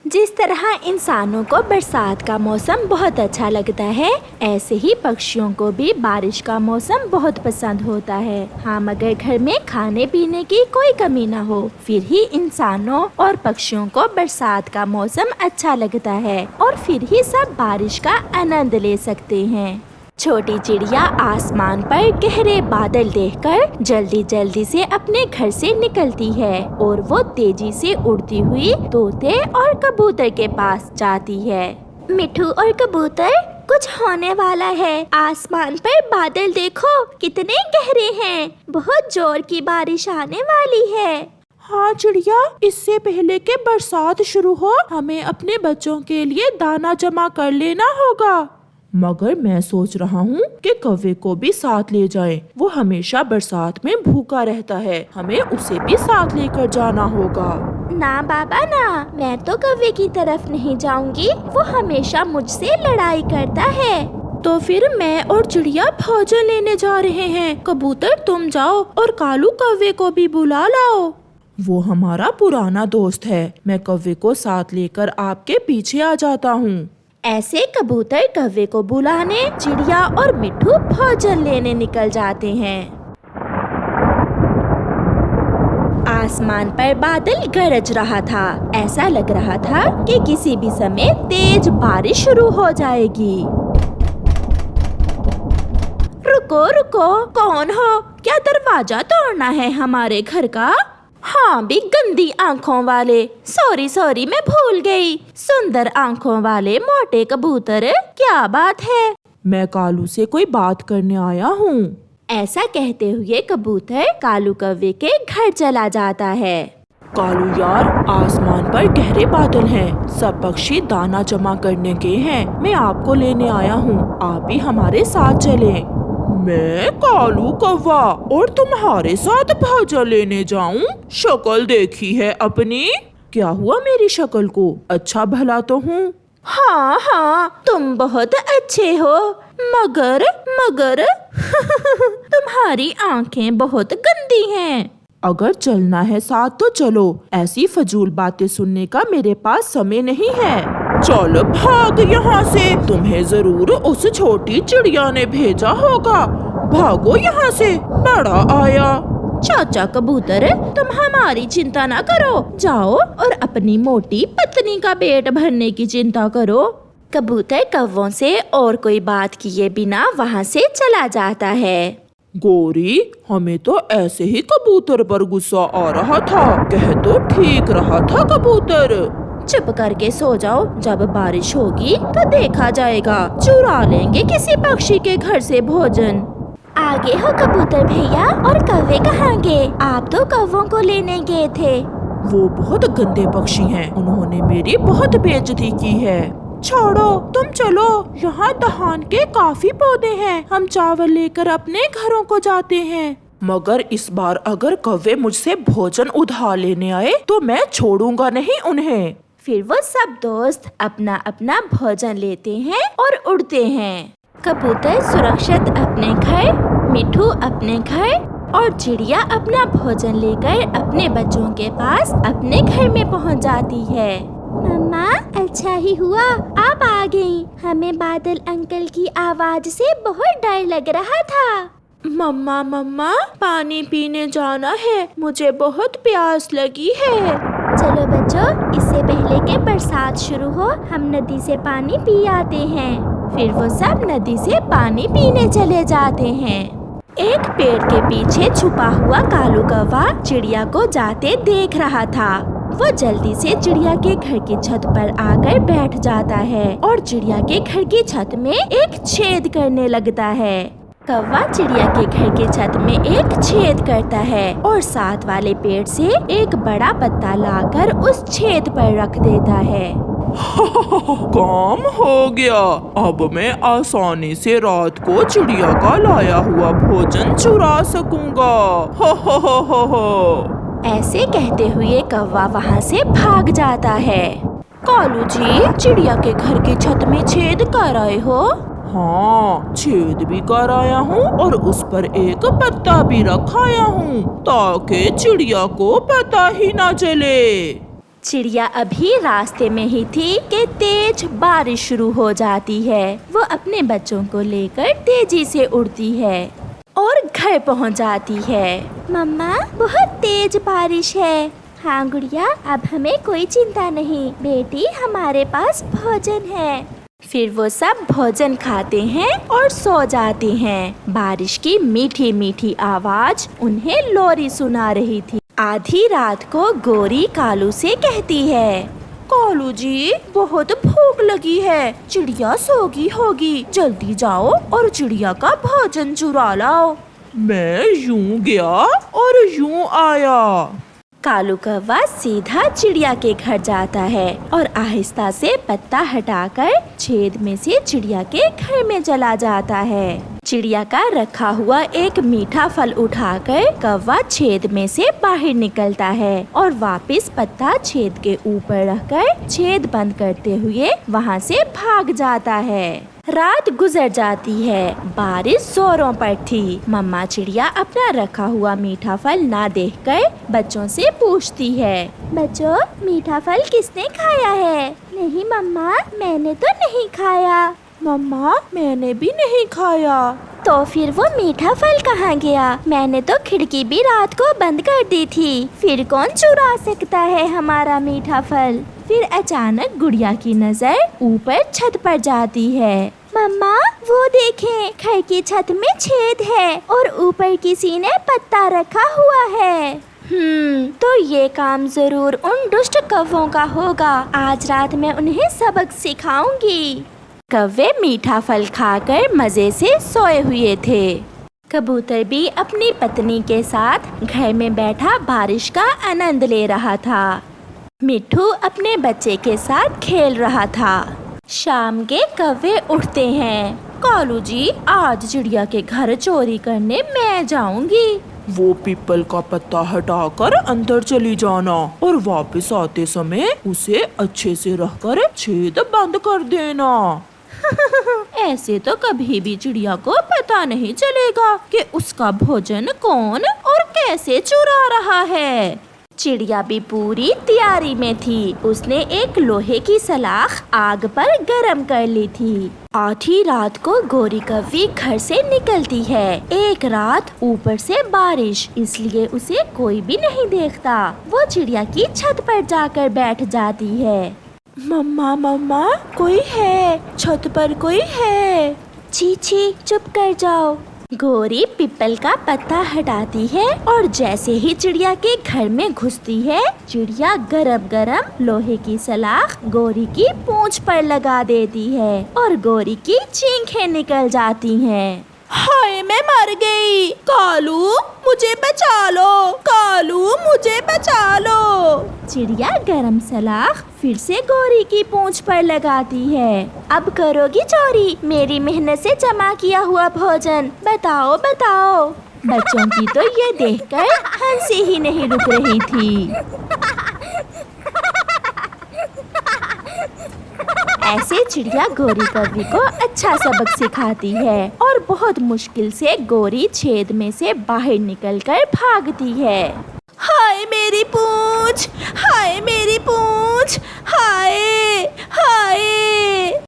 जिस तरह इंसानों को बरसात का मौसम बहुत अच्छा लगता है, ऐसे ही पक्षियों को भी बारिश का मौसम बहुत पसंद होता है। हाँ, मगर घर में खाने पीने की कोई कमी ना हो, फिर ही इंसानों और पक्षियों को बरसात का मौसम अच्छा लगता है और फिर ही सब बारिश का आनंद ले सकते हैं। छोटी चिड़िया आसमान पर गहरे बादल देखकर जल्दी जल्दी से अपने घर से निकलती है और वो तेजी से उड़ती हुई तोते और कबूतर के पास जाती है। मिठू और कबूतर, कुछ होने वाला है। आसमान पर बादल देखो कितने गहरे हैं, बहुत जोर की बारिश आने वाली है। हाँ चिड़िया, इससे पहले कि बरसात शुरू हो हमें अपने बच्चों के लिए दाना जमा कर लेना होगा। मगर मैं सोच रहा हूँ कि कौवे को भी साथ ले जाएं। वो हमेशा बरसात में भूखा रहता है, हमें उसे भी साथ लेकर जाना होगा। ना बाबा ना, मैं तो कौवे की तरफ नहीं जाऊंगी, वो हमेशा मुझसे लड़ाई करता है। तो फिर मैं और चिड़िया भोजन लेने जा रहे हैं। कबूतर तुम जाओ और कालू कौवे को भी बुला लाओ। वो हमारा पुराना दोस्त है, मैं कौवे को साथ लेकर आपके पीछे आ जाता हूँ। ऐसे कबूतर कौवे को बुलाने चिड़िया और मिठू भोजन लेने निकल जाते हैं। आसमान पर बादल गरज रहा था, ऐसा लग रहा था कि किसी भी समय तेज बारिश शुरू हो जाएगी। रुको रुको, कौन हो? क्या दरवाजा तोड़ना है हमारे घर का? हाँ भी गंदी आँखों वाले, सॉरी मैं भूल गई। सुंदर आँखों वाले मोटे कबूतर, क्या बात है? मैं कालू से कोई बात करने आया हूँ। ऐसा कहते हुए कबूतर कालू कौवे के घर चला जाता है। कालू यार, आसमान पर गहरे बादल हैं, सब पक्षी दाना जमा करने के हैं। मैं आपको लेने आया हूँ, आप भी हमारे साथ चलें। मैं कालू कौवा और तुम्हारे साथ भोजन लेने जाऊं? शक्ल देखी है अपनी? क्या हुआ मेरी शक्ल को? अच्छा भला तो हूँ। हाँ तुम बहुत अच्छे हो, मगर तुम्हारी आंखें बहुत गंदी हैं। अगर चलना है साथ तो चलो, ऐसी फजूल बातें सुनने का मेरे पास समय नहीं है। चल भाग यहाँ से, तुम्हें जरूर उस छोटी चिड़िया ने भेजा होगा। भागो यहाँ से, बड़ा आया। चाचा कबूतर, तुम हमारी चिंता ना करो, जाओ और अपनी मोटी पत्नी का पेट भरने की चिंता करो। कबूतर कौवों से और कोई बात किए बिना वहाँ से चला जाता है। गोरी, हमें तो ऐसे ही कबूतर पर गुस्सा आ रहा था, कह तो ठीक रहा था कबूतर। चुप करके सो जाओ, जब बारिश होगी तो देखा जाएगा, चुरा लेंगे किसी पक्षी के घर से भोजन। आगे हो कबूतर भैया, और कौवे कहाँ गए? आप तो कौवों को लेने गए थे। वो बहुत गंदे पक्षी हैं, उन्होंने मेरी बहुत बेइज्जती की है। छोड़ो, तुम चलो, यहाँ दहान के काफी पौधे हैं, हम चावल लेकर अपने घरों को जाते हैं। मगर इस बार अगर कौवे मुझसे भोजन उधार लेने आए तो मैं छोड़ूंगा नहीं उन्हें। फिर वो सब दोस्त अपना अपना भोजन लेते हैं और उड़ते हैं। कबूतर सुरक्षित अपने घर, मिठू अपने घर और चिड़िया अपना भोजन लेकर अपने बच्चों के पास अपने घर में पहुंच जाती है। मम्मा, अच्छा ही हुआ आप आ गई, हमें बादल अंकल की आवाज से बहुत डर लग रहा था। मम्मा पानी पीने जाना है, मुझे बहुत प्यास लगी है। चलो बच्चों, इससे पहले कि बरसात शुरू हो हम नदी से पानी पी आते हैं। फिर वो सब नदी से पानी पीने चले जाते हैं। एक पेड़ के पीछे छुपा हुआ कालू कौवा चिड़िया को जाते देख रहा था। वो जल्दी से चिड़िया के घर की छत पर आकर बैठ जाता है और चिड़िया के घर की छत में एक छेद करने लगता है। कौवा चिड़िया के घर की छत में एक छेद करता है और साथ वाले पेड़ से एक बड़ा पत्ता लाकर उस छेद पर रख देता है। काम हो गया, अब मैं आसानी से रात को चिड़िया का लाया हुआ भोजन चुरा सकूंगा। ऐसे कहते हुए कौवा वहाँ से भाग जाता है। कालू जी, चिड़िया के घर की छत में छेद कर आए हो? हाँ, छेद भी कर आया हूँ और उस पर एक पत्ता भी रखाया हूँ ताकि चिड़िया को पता ही ना चले। चिड़िया अभी रास्ते में ही थी कि तेज बारिश शुरू हो जाती है। वो अपने बच्चों को लेकर तेजी से उड़ती है और घर पहुंच जाती है। मम्मा, बहुत तेज बारिश है। हाँ गुड़िया, अब हमें कोई चिंता नहीं बेटी, हमारे पास भोजन है। फिर वो सब भोजन खाते हैं और सो जाते हैं। बारिश की मीठी मीठी आवाज उन्हें लोरी सुना रही थी। आधी रात को गोरी कालू से कहती है, कालू जी, बहुत भूख लगी है, चिड़िया सोगी होगी, जल्दी जाओ और चिड़िया का भोजन चुरा लाओ। मैं यूं गया और यूं आया। कालू कौवा सीधा चिड़िया के घर जाता है और आहिस्ता से पत्ता हटाकर छेद में से चिड़िया के घर में चला जाता है। चिड़िया का रखा हुआ एक मीठा फल उठाकर कौवा छेद में से बाहर निकलता है और वापस पत्ता छेद के ऊपर रखकर छेद बंद करते हुए वहाँ से भाग जाता है। रात गुजर जाती है। बारिश जोरों पर थी। मम्मा चिड़िया अपना रखा हुआ मीठा फल ना देखकर बच्चों से पूछती है, बच्चों, मीठा फल किसने खाया है? नहीं मम्मा, मैंने तो नहीं खाया। मम्मा, मैंने भी नहीं खाया। तो फिर वो मीठा फल कहाँ गया? मैंने तो खिड़की भी रात को बंद कर दी थी। फिर कौन चुरा सकता है हमारा मीठा फल? फिर अचानक गुड़िया की नजर ऊपर छत पर जाती है। मम्मा, वो देखें, घर की छत में छेद है और ऊपर किसी ने पत्ता रखा हुआ है। तो ये काम जरूर उन दुष्ट कौवों का होगा। आज रात मैं उन्हें सबक सिखाऊंगी। कौवे मीठा फल खाकर मजे से सोए हुए थे। कबूतर भी अपनी पत्नी के साथ घर में बैठा बारिश का आनंद ले रहा था। मिट्ठू अपने बच्चे के साथ खेल रहा था। शाम के कौवे उठते हैं। कालू जी, आज चिड़िया के घर चोरी करने मैं जाऊंगी। वो पीपल का पत्ता हटाकर अंदर चली जाना और वापस आते समय उसे अच्छे से रखकर छेद बंद कर देना। ऐसे तो कभी भी चिड़िया को पता नहीं चलेगा कि उसका भोजन कौन और कैसे चुरा रहा है। चिड़िया भी पूरी तैयारी में थी। उसने एक लोहे की सलाख आग पर गरम कर ली थी। आधी रात को गोरी कौवी घर से निकलती है। एक रात ऊपर से बारिश, इसलिए उसे कोई भी नहीं देखता। वो चिड़िया की छत पर जाकर बैठ जाती है। मम्मा, मम्मा, कोई है, छत पर कोई है। छी छी, चुप कर जाओ। गोरी पीपल का पत्ता हटाती है और जैसे ही चिड़िया के घर में घुसती है, चिड़िया गरम गरम लोहे की सलाख गोरी की पूंछ पर लगा देती है और गोरी की चीखें निकल जाती हैं। हाय, मैं मर गई। कालू, मुझे बचा लो। कालू, मुझे बचा लो। चिड़िया गरम सलाख फिर से गोरी की पूंछ पर लगाती है। अब करोगी चोरी मेरी मेहनत से जमा किया हुआ भोजन? बताओ बताओ। बच्चों की तो ये देखकर हंसी ही नहीं रुक रही थी। ऐसे चिड़िया गोरी कौवी को अच्छा सबक सिखाती है और बहुत मुश्किल से गोरी छेद में से बाहर निकलकर भागती है। हाय मेरी पूंछ, हाय मेरी पूंछ, हाय हाय।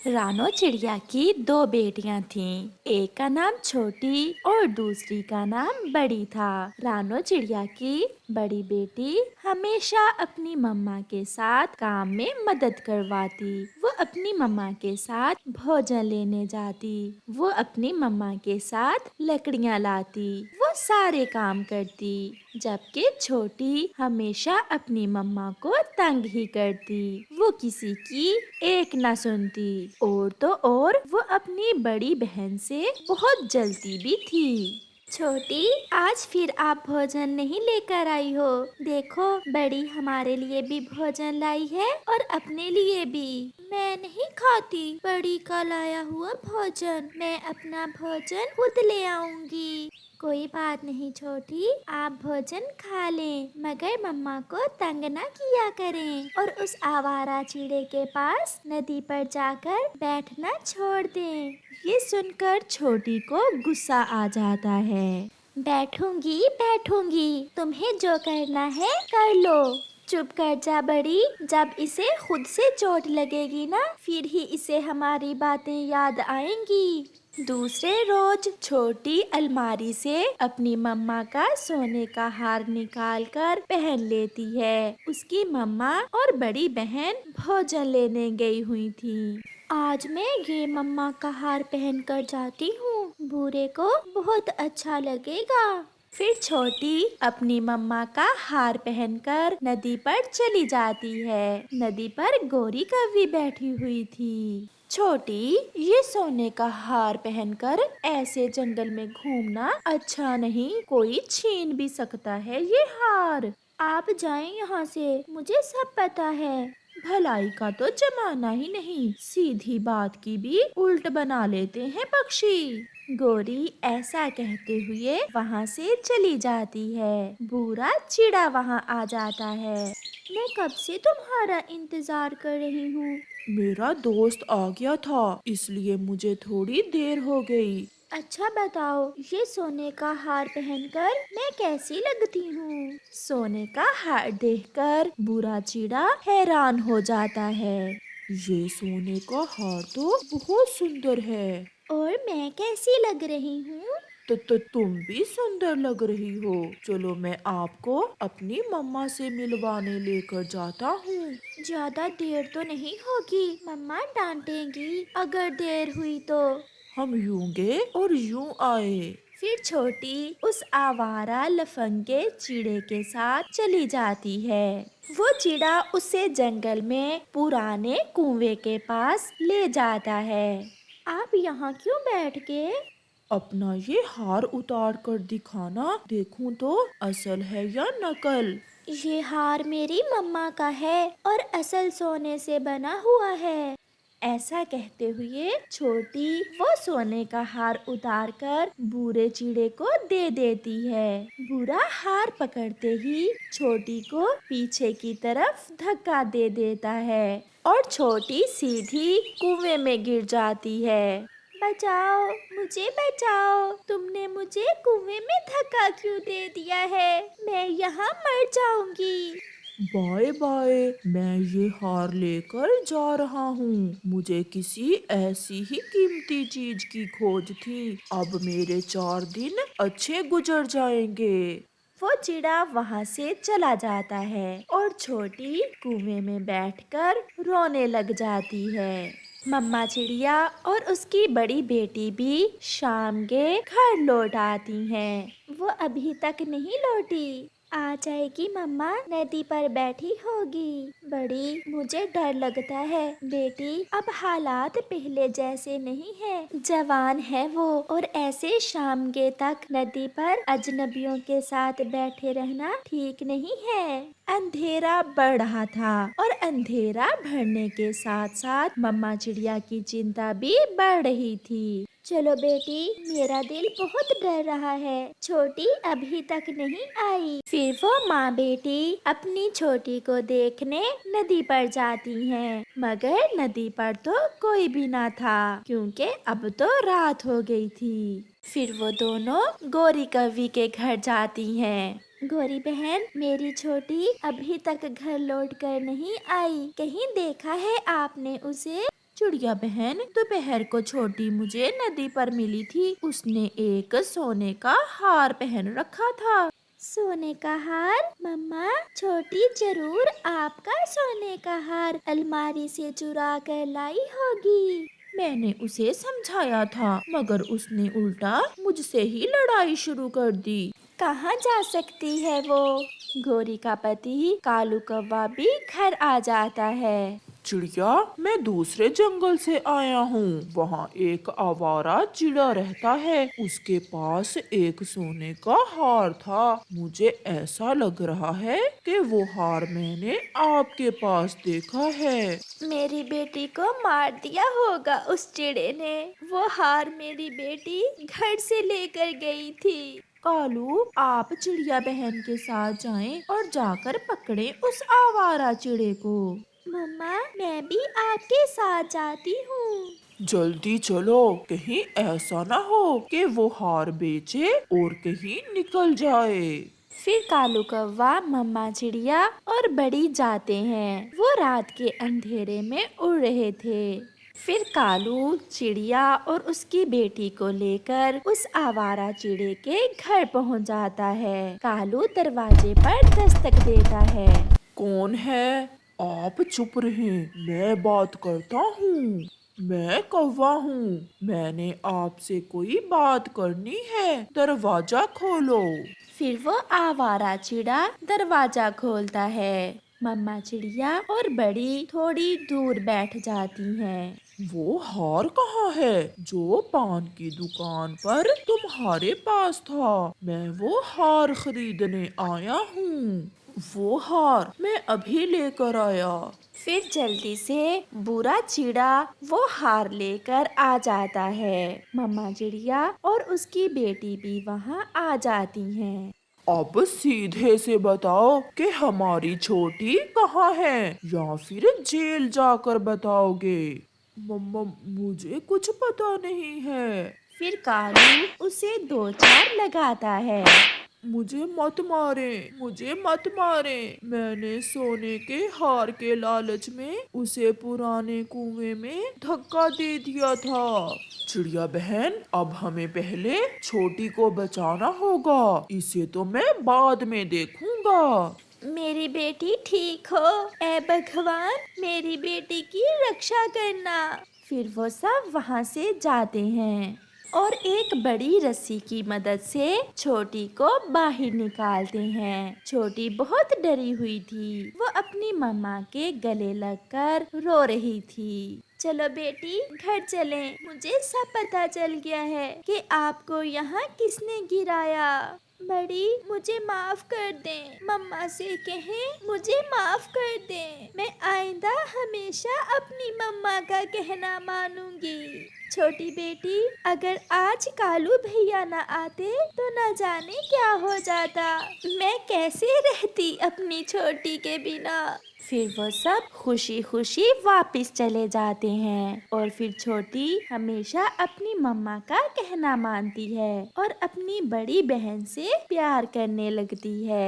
रानो चिड़िया की दो बेटियां थीं। एक का नाम छोटी और दूसरी का नाम बड़ी था। रानो चिड़िया की बड़ी बेटी हमेशा अपनी मम्मा के साथ काम में मदद करवाती। वो अपनी मम्मा के साथ भोजन लेने जाती। वो अपनी मम्मा के साथ लकड़ियाँ लाती। वो सारे काम करती। जबकि छोटी हमेशा अपनी मम्मा को तंग ही करती। वो किसी की एक न सुनती और तो और वो अपनी बड़ी बहन से बहुत जलती भी थी। छोटी, आज फिर आप भोजन नहीं लेकर आई हो। देखो, बड़ी हमारे लिए भी भोजन लाई है और अपने लिए भी। मैं नहीं खाती बड़ी का लाया हुआ भोजन। मैं अपना भोजन खुद ले आऊंगी। कोई बात नहीं छोटी, आप भोजन खा लें, मगर मम्मा को तंग ना किया करें और उस आवारा चिड़े के पास नदी पर जाकर बैठना छोड़ दें। ये सुनकर छोटी को गुस्सा आ जाता है। बैठूंगी बैठूंगी, तुम्हें जो करना है कर लो। चुप कर जा बड़ी, जब इसे खुद से चोट लगेगी ना फिर ही इसे हमारी बातें याद आएंगी। दूसरे रोज छोटी अलमारी से अपनी मम्मा का सोने का हार निकाल कर पहन लेती है। उसकी मम्मा और बड़ी बहन भोजन लेने गई हुई थी। आज मैं ये मम्मा का हार पहन कर जाती हूँ, बूढ़े को बहुत अच्छा लगेगा। फिर छोटी अपनी मम्मा का हार पहनकर नदी पर चली जाती है। नदी पर गौरी कव्वी बैठी हुई थी। छोटी, ये सोने का हार पहनकर ऐसे जंगल में घूमना अच्छा नहीं, कोई छीन भी सकता है ये हार। आप जाएं यहाँ से, मुझे सब पता है। भलाई का तो जमाना ही नहीं, सीधी बात की भी उल्ट बना लेते हैं पक्षी। गौरी ऐसा कहते हुए वहाँ से चली जाती है। बूढ़ा चिड़ा वहाँ आ जाता है। मैं कब से तुम्हारा इंतजार कर रही हूँ। मेरा दोस्त आ गया था, इसलिए मुझे थोड़ी देर हो गई। अच्छा बताओ, ये सोने का हार पहनकर मैं कैसी लगती हूँ। सोने का हार देखकर बूढ़ा चिड़ा हैरान हो जाता है। ये सोने का हार तो बहुत सुंदर है। और मैं कैसी लग रही हूँ। तो तुम भी सुंदर लग रही हो। चलो मैं आपको अपनी मम्मा से मिलवाने लेकर जाता हूँ। ज्यादा देर तो नहीं होगी, मम्मा डांटेंगी अगर देर हुई तो। हम यूं गए और यूं आए। फिर छोटी उस आवारा लफंगे चिड़े के साथ चली जाती है। वो चिड़ा उसे जंगल में पुराने कुएं के पास ले जाता है। आप यहाँ क्यों बैठ गए। अपना ये हार उतार कर दिखाना, देखूं तो असल है या नकल। ये हार मेरी मम्मा का है और असल सोने से बना हुआ है। ऐसा कहते हुए छोटी वो सोने का हार उतार कर बूढ़े चिड़े को दे देती है। बूढ़ा हार पकड़ते ही छोटी को पीछे की तरफ धक्का दे देता है और छोटी सीधी कुएं में गिर जाती है। बचाओ, मुझे बचाओ, तुमने मुझे कुएं में धक्का क्यों दे दिया है, मैं यहाँ मर जाऊंगी। बाय बाय, मैं ये हार लेकर जा रहा हूँ। मुझे किसी ऐसी ही कीमती चीज की खोज थी। अब मेरे 4 दिन अच्छे गुजर जाएंगे। वो चिड़ा वहाँ से चला जाता है और छोटी कुएं में बैठकर रोने लग जाती है। मम्मा चिड़िया और उसकी बड़ी बेटी भी शाम के घर लौट आती हैं। वो अभी तक नहीं लौटी। आ जाएगी मम्मा, नदी पर बैठी होगी। बड़ी, मुझे डर लगता है बेटी, अब हालात पहले जैसे नहीं है। जवान है वो और ऐसे शाम के तक नदी पर अजनबियों के साथ बैठे रहना ठीक नहीं है। अंधेरा बढ़ रहा था और अंधेरा बढ़ने के साथ साथ मम्मा चिड़िया की चिंता भी बढ़ रही थी। चलो बेटी, मेरा दिल बहुत डर रहा है, छोटी अभी तक नहीं आई। फिर वो माँ बेटी अपनी छोटी को देखने नदी पर जाती हैं, मगर नदी पर तो कोई भी ना था क्योंकि अब तो रात हो गई थी। फिर वो दोनों गौरी कव्वी के घर जाती हैं। गौरी बहन, मेरी छोटी अभी तक घर लौट कर नहीं आई, कहीं देखा है आपने उसे। चिड़िया बहन, दोपहर को छोटी मुझे नदी पर मिली थी। उसने एक सोने का हार पहन रखा था। सोने का हार? मम्मा, छोटी जरूर आपका सोने का हार अलमारी से चुरा कर लाई होगी। मैंने उसे समझाया था, मगर उसने उल्टा मुझसे ही लड़ाई शुरू कर दी। कहाँ जा सकती है वो? गौरी का पति कालू कौवा भी घर आ जाता है। चिड़िया, मैं दूसरे जंगल से आया हूँ। वहाँ एक आवारा चिड़ा रहता है। उसके पास एक सोने का हार था। मुझे ऐसा लग रहा है कि वो हार मैंने आपके पास देखा है। मेरी बेटी को मार दिया होगा उस चिड़े ने। वो हार मेरी बेटी घर से लेकर गई थी। कालू, आप चिड़िया बहन के साथ जाएं और जाकर पकड़ें उस आवारा चिड़े को। मम्मा, मैं भी आपके साथ जाती हूँ। जल्दी चलो, कहीं ऐसा ना हो कि वो हार बेचे और कहीं निकल जाए। फिर कालू कौवा, मम्मा चिड़िया और बड़ी जाते हैं। वो रात के अंधेरे में उड़ रहे थे। फिर कालू चिड़िया और उसकी बेटी को लेकर उस आवारा चिड़े के घर पहुंच जाता है। कालू दरवाजे पर दस्तक देता है। कौन है? आप चुप रहें, मैं बात करता हूँ। मैं कौवा हूँ, मैंने आपसे कोई बात करनी है, दरवाजा खोलो। फिर वो आवारा चिड़ा दरवाजा खोलता है। मम्मा चिड़िया और बड़ी थोड़ी दूर बैठ जाती हैं। वो हार कहाँ है जो पान की दुकान पर तुम्हारे पास था? मैं वो हार खरीदने आया हूँ। वो हार मैं अभी लेकर आया। फिर जल्दी से बुरा चिड़ा वो हार लेकर आ जाता है। मम्मा चिड़िया और उसकी बेटी भी वहाँ आ जाती हैं। अब सीधे से बताओ कि हमारी छोटी कहाँ है, या फिर जेल जाकर बताओगे? मम्मा, मुझे कुछ पता नहीं है। फिर कालू उसे 2 चार लगाता है। मुझे मत मारे, मुझे मत मारे। मैंने सोने के हार के लालच में उसे पुराने कुएं में धक्का दे दिया था। चिड़िया बहन, अब हमें पहले छोटी को बचाना होगा। इसे तो मैं बाद में देखूंगा। मेरी बेटी ठीक हो, ऐ भगवान, मेरी बेटी की रक्षा करना। फिर वो सब वहाँ से जाते हैं और एक बड़ी रस्सी की मदद से छोटी को बाहर निकालते हैं। छोटी बहुत डरी हुई थी। वो अपनी मम्मा के गले लगकर रो रही थी। चलो बेटी, घर चलें। मुझे सब पता चल गया है कि आपको यहाँ किसने गिराया। बड़ी, मुझे माफ कर दें। मम्मा से कहें मुझे माफ कर दें। मैं आइंदा हमेशा अपनी मम्मा का कहना मानूंगी। छोटी बेटी, अगर आज कालू भैया न आते तो न जाने क्या हो जाता। मैं कैसे रहती अपनी छोटी के बिना। फिर वो सब खुशी खुशी वापस चले जाते हैं और फिर छोटी हमेशा अपनी मम्मा का कहना मानती है और अपनी बड़ी बहन से प्यार करने लगती है।